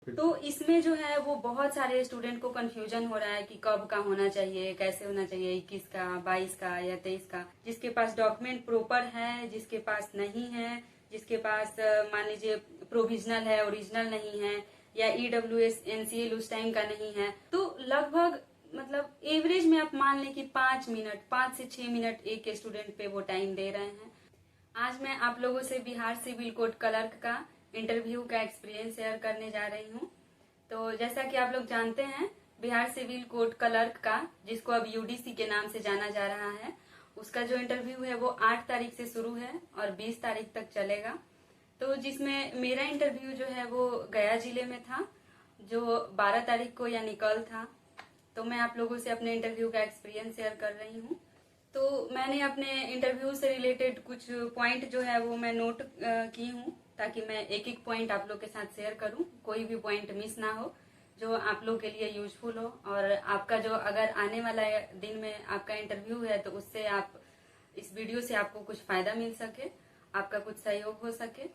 तो इसमें जो है वो बहुत सारे स्टूडेंट को कंफ्यूजन हो रहा है कि कब का होना चाहिए, कैसे होना चाहिए, 21 का, 22 का या 23 का। जिसके पास डॉक्यूमेंट प्रॉपर है, जिसके पास नहीं है, जिसके पास मान लीजिए प्रोविजनल है, ओरिजिनल नहीं है, या EWS NCL उस टाइम का नहीं है, तो लगभग मतलब एवरेज में आप मान लें कि 5 मिनट, 5 से 6 मिनट एक स्टूडेंट पे वो टाइम दे रहे हैं। आज मैं आप लोगों से बिहार सिविल कोड क्लर्क का इंटरव्यू का एक्सपीरियंस शेयर करने जा रही हूँ। तो जैसा कि आप लोग जानते हैं, बिहार सिविल कोड क्लर्क का, जिसको अब UDC के नाम से जाना जा रहा है, उसका जो इंटरव्यू है वो 8 तारीख से शुरू है और 20 तारीख तक चलेगा। तो जिसमें मेरा इंटरव्यू जो है वो गया जिले में था, जो 12 तारीख को यानी कल था। तो मैं आप लोगों से अपने इंटरव्यू का एक्सपीरियंस शेयर कर रही हूँ। तो मैंने अपने इंटरव्यू से रिलेटेड कुछ पॉइंट जो है वो मैं नोट की हूँ, ताकि मैं एक एक पॉइंट आप लोग के साथ शेयर करूँ, कोई भी पॉइंट मिस ना हो, जो आप लोग के लिए यूजफुल हो। और आपका जो अगर आने वाला दिन में आपका इंटरव्यू है तो उससे आप इस वीडियो से आपको कुछ फायदा मिल सके, आपका कुछ सहयोग हो सके।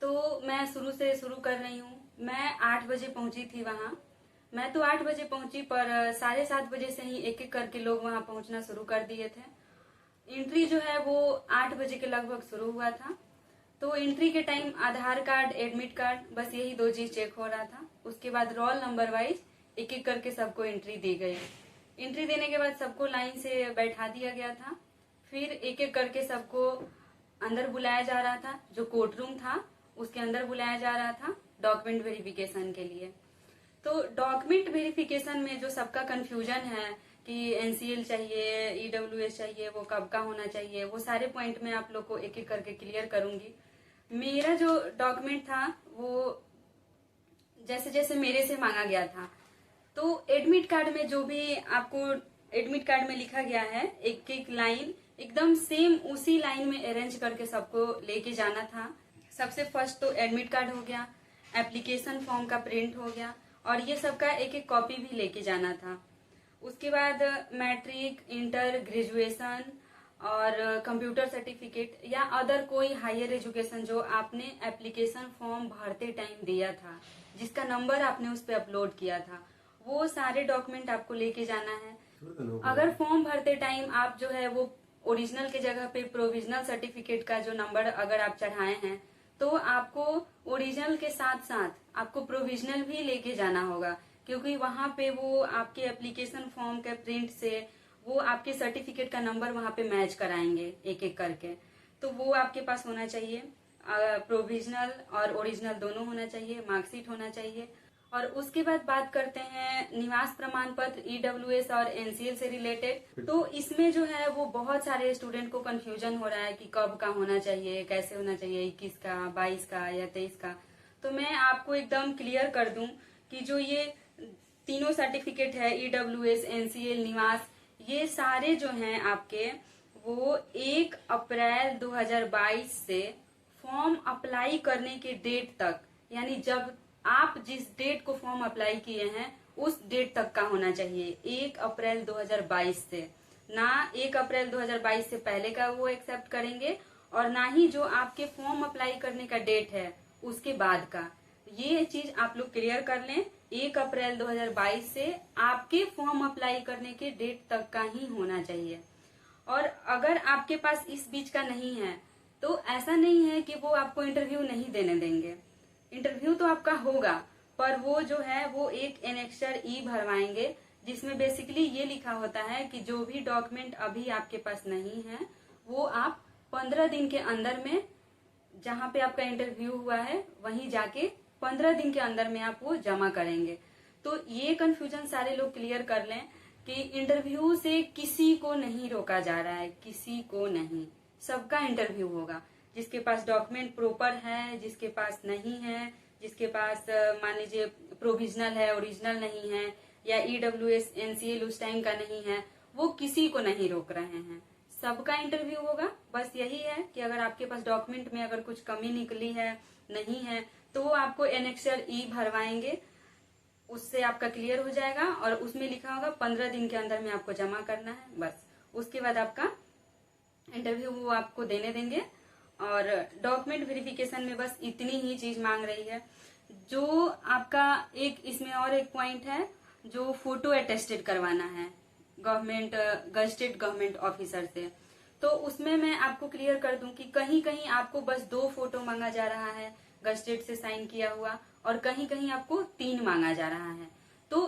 तो मैं शुरू से शुरू कर रही हूँ। मैं 8 बजे पहुंची थी वहां। मैं तो 8 बजे पहुंची, पर 7:30 बजे से ही एक एक करके लोग वहां पहुंचना शुरू कर दिए थे। एंट्री जो है वो 8 बजे के लगभग शुरू हुआ था। तो एंट्री के टाइम आधार कार्ड, एडमिट कार्ड, बस यही 2 चीज चेक हो रहा था। उसके बाद रोल नंबर वाइज एक एक करके सबको एंट्री दी गई। एंट्री देने के बाद सबको लाइन से बैठा दिया गया था। फिर एक एक करके सबको अंदर बुलाया जा रहा था। जो कोर्ट रूम था उसके अंदर बुलाया जा रहा था डॉक्यूमेंट वेरिफिकेशन के लिए। तो डॉक्यूमेंट वेरिफिकेशन में जो सबका कंफ्यूजन है कि NCL चाहिए, EWS चाहिए, वो कब का होना चाहिए, वो सारे पॉइंट में आप लोग को एक एक करके क्लियर करूंगी। मेरा जो डॉक्यूमेंट था वो जैसे जैसे मेरे से मांगा गया था, तो एडमिट कार्ड में जो भी आपको एडमिट कार्ड में लिखा गया है, एक एक लाइन एकदम सेम उसी लाइन में अरेंज करके सबको लेके जाना था। सबसे फर्स्ट तो एडमिट कार्ड हो गया, एप्लीकेशन फॉर्म का प्रिंट हो गया, और ये सबका एक एक कॉपी भी लेके जाना था। उसके बाद मैट्रिक, इंटर, ग्रेजुएशन और कंप्यूटर सर्टिफिकेट या अदर कोई हायर एजुकेशन जो आपने एप्लीकेशन फॉर्म भरते टाइम दिया था, जिसका नंबर आपने उस पर अपलोड किया था, वो सारे डॉक्यूमेंट आपको लेके जाना है। अगर फॉर्म भरते टाइम आप जो है वो ओरिजिनल के जगह पे प्रोविजनल सर्टिफिकेट का जो नंबर अगर आप चढ़ाए हैं, तो आपको ओरिजिनल के साथ साथ आपको प्रोविजनल भी लेके जाना होगा, क्योंकि वहां पे वो आपके एप्लीकेशन फॉर्म के प्रिंट से वो आपके सर्टिफिकेट का नंबर वहां पे मैच कराएंगे एक एक करके। तो वो आपके पास होना चाहिए। प्रोविजनल और ओरिजिनल दोनों होना चाहिए, मार्कशीट होना चाहिए। और उसके बाद बात करते हैं निवास प्रमाण पत्र, EWS और NCL से रिलेटेड। तो इसमें जो है वो बहुत सारे स्टूडेंट को कंफ्यूजन हो रहा है कि कब का होना चाहिए, कैसे होना चाहिए, 21 का, 22 का या 23 का। तो मैं आपको एकदम क्लियर कर दूं कि जो ये तीनों सर्टिफिकेट है, EWS, NCL, निवास, ये सारे जो हैं आपके, वो 1 अप्रैल 2022 से फॉर्म अप्लाई करने के डेट तक, यानी जब आप जिस डेट को फॉर्म अप्लाई किए हैं उस डेट तक का होना चाहिए। 1 अप्रैल 2022 से, ना 1 अप्रैल 2022 से पहले का वो एक्सेप्ट करेंगे, और ना ही जो आपके फॉर्म अप्लाई करने का डेट है उसके बाद का। ये चीज आप लोग क्लियर कर लें। 1 अप्रैल 2022 से आपके फॉर्म अप्लाई करने के डेट तक का ही होना चाहिए। और अगर आपके पास इस बीच का नहीं है तो ऐसा नहीं है कि वो आपको इंटरव्यू नहीं देने देंगे। इंटरव्यू तो आपका होगा, पर वो जो है वो एक एनेक्सर ई भरवाएंगे, जिसमें बेसिकली ये लिखा होता है कि जो भी डॉक्यूमेंट अभी आपके पास नहीं है वो आप 15 दिन के अंदर में, जहां पे आपका इंटरव्यू हुआ है वहीं जाके 15 दिन के अंदर में आप वो जमा करेंगे। तो ये कंफ्यूजन सारे लोग क्लियर कर लें कि इंटरव्यू से किसी को नहीं रोका जा रहा है, किसी को नहीं, सबका इंटरव्यू होगा। जिसके पास डॉक्यूमेंट प्रॉपर है, जिसके पास नहीं है, जिसके पास मान लीजिए प्रोविजनल है, ओरिजिनल नहीं है, या EWS NCL उस टाइम का नहीं है, वो किसी को नहीं रोक रहे हैं, सबका इंटरव्यू होगा। बस यही है कि अगर आपके पास डॉक्यूमेंट में अगर कुछ कमी निकली है, नहीं है, तो वो आपको एनेक्सर ई भरवाएंगे, उससे आपका क्लियर हो जाएगा, और उसमें लिखा होगा 15 दिन के अंदर में आपको जमा करना है। बस उसके बाद आपका इंटरव्यू वो आपको देने देंगे। और डॉक्यूमेंट वेरिफिकेशन में बस इतनी ही चीज मांग रही है। जो आपका एक इसमें और एक पॉइंट है, जो फोटो अटेस्टेड करवाना है गवर्नमेंट गजेटेड गवर्नमेंट ऑफिसर से। तो उसमें मैं आपको क्लियर कर दूं कि कहीं कहीं आपको बस 2 फोटो मांगा जा रहा है गजेटेड से साइन किया हुआ, और कहीं कहीं आपको 3 मांगा जा रहा है। तो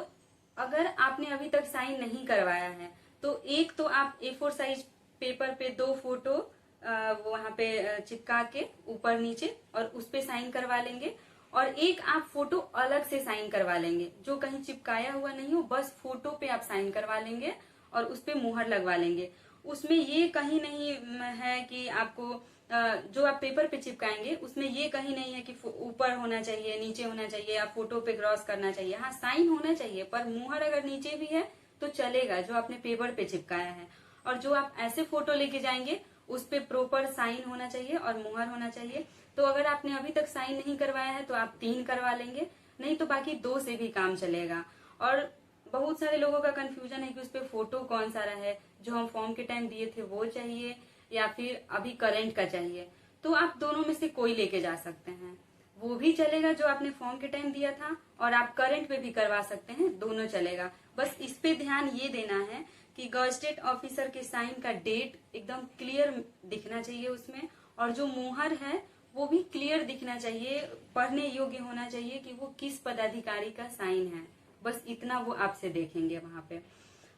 अगर आपने अभी तक साइन नहीं करवाया है तो एक तो आप A4 साइज पेपर पे 2 फोटो वहां पे चिपका के ऊपर नीचे और उस पे साइन करवा लेंगे, और एक आप फोटो अलग से साइन करवा लेंगे जो कहीं चिपकाया हुआ नहीं हो, बस फोटो पे आप साइन करवा लेंगे और उस पे मुहर लगवा लेंगे। उसमें ये कहीं नहीं है कि आपको जो आप पेपर पे चिपकाएंगे उसमें ये कहीं नहीं है कि ऊपर होना चाहिए, नीचे होना चाहिए, आप फोटो पे क्रॉस करना चाहिए। हाँ, साइन होना चाहिए, पर मुहर अगर नीचे भी है तो चलेगा जो आपने पेपर पे चिपकाया है। और जो आप ऐसे फोटो लेके जाएंगे उस पे प्रॉपर साइन होना चाहिए और मुहर होना चाहिए। तो अगर आपने अभी तक साइन नहीं करवाया है तो आप 3 करवा लेंगे, नहीं तो बाकी 2 से भी काम चलेगा। और बहुत सारे लोगों का कंफ्यूजन है कि उस पे फोटो कौन सा रहा है, जो हम फॉर्म के टाइम दिए थे वो चाहिए या फिर अभी करंट का चाहिए। तो आप दोनों में से कोई लेके जा सकते हैं, वो भी चलेगा जो आपने फॉर्म के टाइम दिया था, और आप करंट पे भी करवा सकते हैं, दोनों चलेगा। बस इस पे ध्यान ये देना है कि गजेटेड ऑफिसर के साइन का डेट एकदम क्लियर दिखना चाहिए उसमें, और जो मुहर है वो भी क्लियर दिखना चाहिए, पढ़ने योग्य होना चाहिए कि वो किस पदाधिकारी का साइन है। बस इतना वो आपसे देखेंगे वहां पे।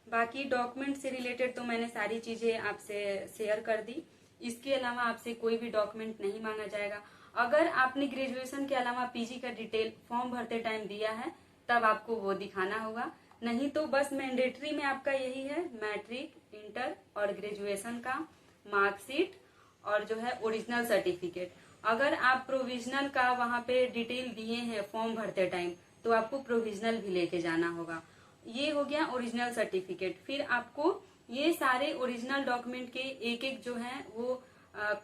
बाकी डॉक्यूमेंट से रिलेटेड तो मैंने सारी चीजें आपसे शेयर कर दी। इसके अलावा आपसे कोई भी डॉक्यूमेंट नहीं मांगा जाएगा। अगर आपने ग्रेजुएशन के अलावा पीजी का डिटेल फॉर्म भरते टाइम दिया है तब आपको वो दिखाना होगा, नहीं तो बस मैंडेटरी में आपका यही है, मैट्रिक, इंटर और ग्रेजुएशन का मार्कशीट और जो है ओरिजिनल सर्टिफिकेट। अगर आप प्रोविजनल का वहां पे डिटेल दिए हैं फॉर्म भरते टाइम तो आपको प्रोविजनल भी लेके जाना होगा। ये हो गया ओरिजिनल सर्टिफिकेट। फिर आपको ये सारे ओरिजिनल डॉक्यूमेंट के एक एक जो है वो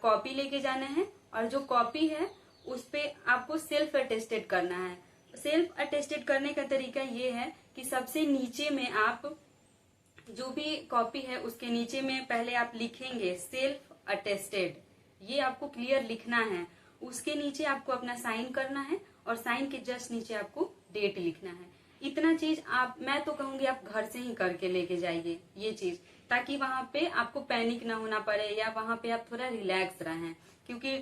कॉपी लेके जाना है, और जो कॉपी है उस पे आपको सेल्फ अटेस्टेड करना है। सेल्फ अटेस्टेड करने का तरीका ये है कि सबसे नीचे में आप जो भी कॉपी है उसके नीचे में पहले आप लिखेंगे सेल्फ अटेस्टेड, ये आपको क्लियर लिखना है। उसके नीचे आपको अपना साइन करना है और साइन के जस्ट नीचे आपको डेट लिखना है। इतना चीज आप, मैं तो कहूंगी आप घर से ही करके लेके जाइए ये चीज, ताकि वहां पे आपको पैनिक ना होना पड़े या वहां पे आप थोड़ा रिलैक्स रहें। क्योंकि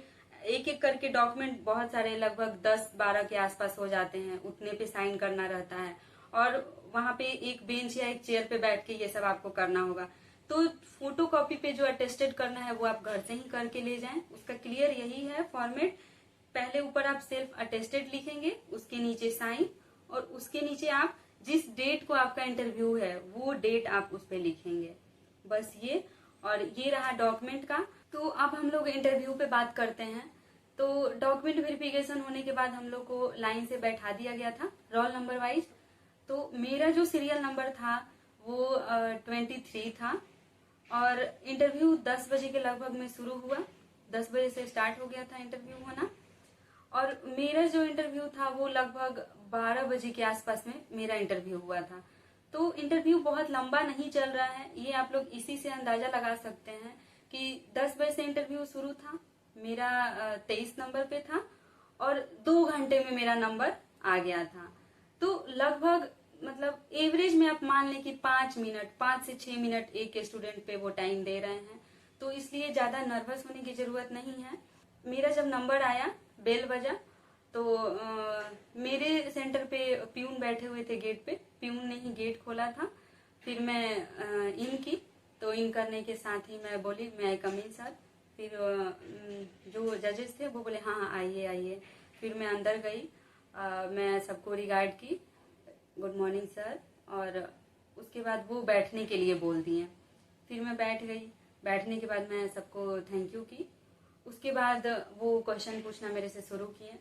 एक एक करके डॉक्यूमेंट बहुत सारे लगभग 10-12 के आसपास हो जाते हैं, उतने पे साइन करना रहता है, और वहां पे एक बेंच या एक चेयर पे बैठ के ये सब आपको करना होगा। तो फोटो कॉपी पे जो अटेस्टेड करना है वो आप घर से ही करके ले जाएं। उसका क्लियर यही है फॉर्मेट, पहले ऊपर आप सेल्फ अटेस्टेड लिखेंगे, उसके नीचे साइन, और उसके नीचे आप जिस डेट को आपका इंटरव्यू है वो डेट आप उस पे लिखेंगे। बस ये, और ये रहा डॉक्यूमेंट का। तो अब हम लोग इंटरव्यू पे बात करते हैं। तो डॉक्यूमेंट वेरिफिकेशन होने के बाद हम लोग को लाइन से बैठा दिया गया था रोल नंबर वाइज। तो मेरा जो सीरियल नंबर था वो 23 था, और इंटरव्यू 10 बजे के लगभग में शुरू हुआ। 10 बजे से स्टार्ट हो गया था इंटरव्यू होना, और मेरा जो इंटरव्यू था वो लगभग 12 बजे के आसपास में मेरा इंटरव्यू हुआ था। तो इंटरव्यू बहुत लंबा नहीं चल रहा है, ये आप लोग इसी से अंदाजा लगा सकते हैं कि 10 बजे से इंटरव्यू शुरू था, मेरा 23 नंबर पे था, और 2 घंटे में मेरा नंबर आ गया था। तो लगभग मतलब एवरेज में आप मान लें कि 5 से 6 मिनट एक स्टूडेंट पे वो टाइम दे रहे हैं, तो इसलिए ज्यादा नर्वस होने की जरूरत नहीं है। मेरा जब नंबर आया, बेल बजा, तो मेरे सेंटर पे प्यून बैठे हुए थे गेट पे, प्यून ने ही गेट खोला था। फिर मैं इन की, तो इन करने के साथ ही मैं बोली मैं कम इन सर। फिर जो जजेस थे वो बोले हाँ हाँ आइए आइए। फिर मैं अंदर गई, मैं सबको रिगार्ड की, गुड मॉर्निंग सर, और उसके बाद वो बैठने के लिए बोल दिए। फिर मैं बैठ गई, बैठने के बाद मैं सबको थैंक यू की। उसके बाद वो क्वेश्चन पूछना मेरे से शुरू किए।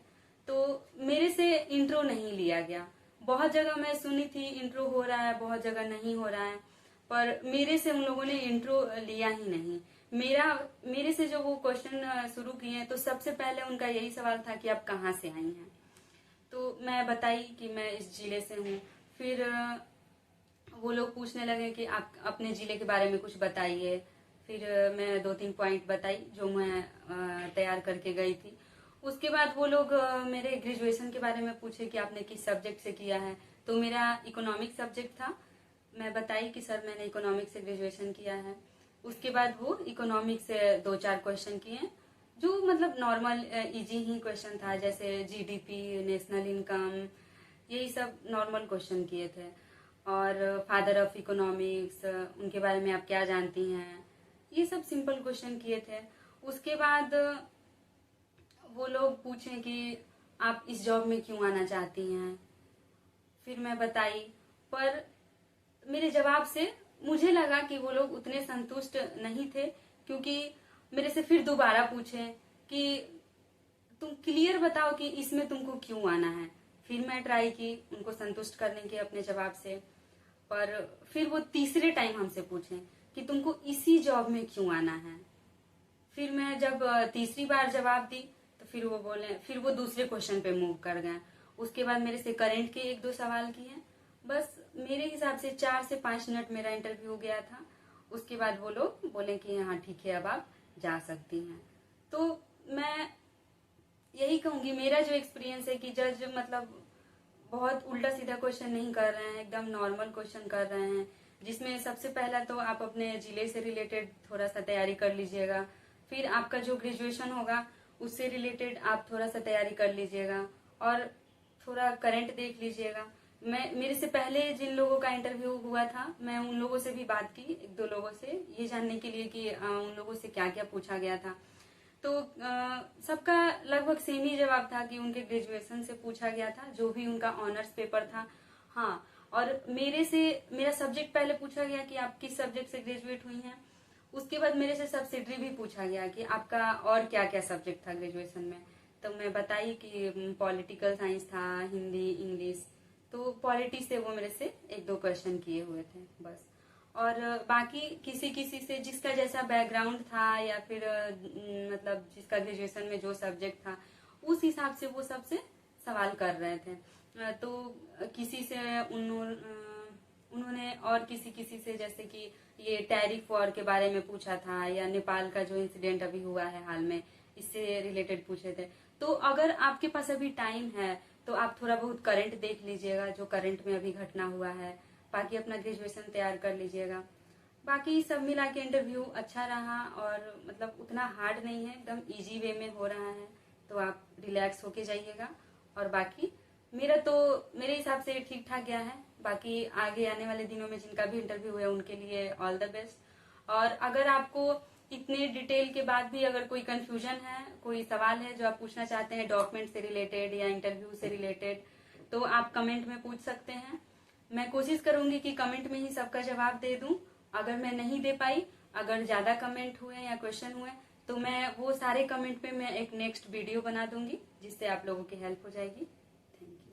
तो मेरे से इंट्रो नहीं लिया गया। बहुत जगह मैं सुनी थी इंट्रो हो रहा है, बहुत जगह नहीं हो रहा है, पर मेरे से उन लोगों ने इंट्रो लिया ही नहीं। मेरे से जो वो क्वेश्चन शुरू किए तो सबसे पहले उनका यही सवाल था कि आप कहाँ से आई हैं। तो मैं बताई कि मैं इस जिले से हूँ। फिर वो लोग पूछने लगे कि आप अपने जिले के बारे में कुछ बताइए। फिर मैं 2-3 पॉइंट बताई जो मैं तैयार करके गई थी। उसके बाद वो लोग मेरे ग्रेजुएशन के बारे में पूछे कि आपने किस सब्जेक्ट से किया है। तो मेरा इकोनॉमिक्स सब्जेक्ट था। मैं बताई कि सर मैंने इकोनॉमिक्स से ग्रेजुएशन किया है। उसके बाद वो इकोनॉमिक्स से 2-4 क्वेश्चन किए, जो मतलब नॉर्मल इजी ही क्वेश्चन था, जैसे जीडीपी, नेशनल इनकम, यही सब नॉर्मल क्वेश्चन किए थे। और फादर ऑफ इकोनॉमिक्स, उनके बारे में आप क्या जानती हैं, ये सब सिंपल क्वेश्चन किए थे। उसके बाद वो लोग पूछे कि आप इस जॉब में क्यों आना चाहती हैं। फिर मैं बताई, पर मेरे जवाब से मुझे लगा कि वो लोग उतने संतुष्ट नहीं थे, क्योंकि मेरे से फिर दोबारा पूछे कि तुम क्लियर बताओ कि इसमें तुमको क्यों आना है। फिर मैं ट्राई की उनको संतुष्ट करने के अपने जवाब से, पर फिर वो तीसरे टाइम हमसे पूछे कि तुमको इसी जॉब में क्यों आना है। फिर मैं जब तीसरी बार जवाब दी तो फिर वो बोले, फिर वो दूसरे क्वेश्चन पे मूव कर गए। उसके बाद मेरे से करंट के 1-2 सवाल किए। बस मेरे हिसाब से 4 से 5 मिनट मेरा इंटरव्यू हो गया था। उसके बाद वो लोग बोले कि हाँ ठीक है, अब आप जा सकती हैं। तो मैं यही कहूंगी, मेरा जो एक्सपीरियंस है कि जज मतलब बहुत उल्टा सीधा क्वेश्चन नहीं कर रहे हैं, एकदम नॉर्मल क्वेश्चन कर रहे हैं, जिसमें सबसे पहला तो आप अपने जिले से रिलेटेड थोड़ा सा तैयारी कर लीजिएगा। फिर आपका जो ग्रेजुएशन होगा उससे रिलेटेड आप थोड़ा सा तैयारी कर लीजिएगा, और थोड़ा करंट देख लीजिएगा। मेरे से पहले जिन लोगों का इंटरव्यू हुआ था, मैं उन लोगों से भी बात की, 1-2 लोगों से, ये जानने के लिए कि उन लोगों से क्या क्या पूछा गया था। तो सबका लगभग सेम ही जवाब था कि उनके ग्रेजुएशन से पूछा गया था, जो भी उनका ऑनर्स पेपर था। हाँ, और मेरा सब्जेक्ट पहले पूछा गया कि आप किस सब्जेक्ट से ग्रेजुएट हुई हैं। उसके बाद मेरे से सब्सिडरी भी पूछा गया कि आपका और क्या क्या सब्जेक्ट था ग्रेजुएशन में। तो मैं बताई कि पॉलिटिकल साइंस था, हिंदी, इंग्लिश। तो पॉलिटी से वो मेरे से 1-2 क्वेश्चन किए हुए थे बस। और बाकी किसी किसी से जिसका जैसा बैकग्राउंड था, या फिर मतलब जिसका ग्रेजुएशन में जो सब्जेक्ट था, उस हिसाब से वो सबसे सवाल कर रहे थे। तो किसी से उन्होंने और किसी किसी से जैसे कि ये टैरिफ वॉर के बारे में पूछा था, या नेपाल का जो इंसिडेंट अभी हुआ है हाल में, इससे रिलेटेड पूछे थे। तो अगर आपके पास अभी टाइम है तो आप थोड़ा बहुत करंट देख लीजिएगा, जो करंट में अभी घटना हुआ है। बाकी अपना ग्रेजुएशन तैयार कर लीजिएगा। बाकी सब मिला के इंटरव्यू अच्छा रहा, और मतलब उतना हार्ड नहीं है, एकदम इजी वे में हो रहा है। तो आप रिलैक्स होके जाइएगा। और बाकी मेरे हिसाब से ठीक ठाक गया है। बाकी आगे आने वाले दिनों में जिनका भी इंटरव्यू है उनके लिए ऑल द बेस्ट। और अगर आपको इतने डिटेल के बाद भी अगर कोई कंफ्यूजन है, कोई सवाल है जो आप पूछना चाहते हैं डॉक्यूमेंट से रिलेटेड या इंटरव्यू से रिलेटेड, तो आप कमेंट में पूछ सकते हैं। मैं कोशिश करूंगी कि कमेंट में ही सबका जवाब दे दूं। अगर मैं नहीं दे पाई, अगर ज्यादा कमेंट हुए या क्वेश्चन हुए, तो मैं वो सारे कमेंट पे मैं एक नेक्स्ट वीडियो बना दूंगी, जिससे आप लोगों की हेल्प हो जाएगी।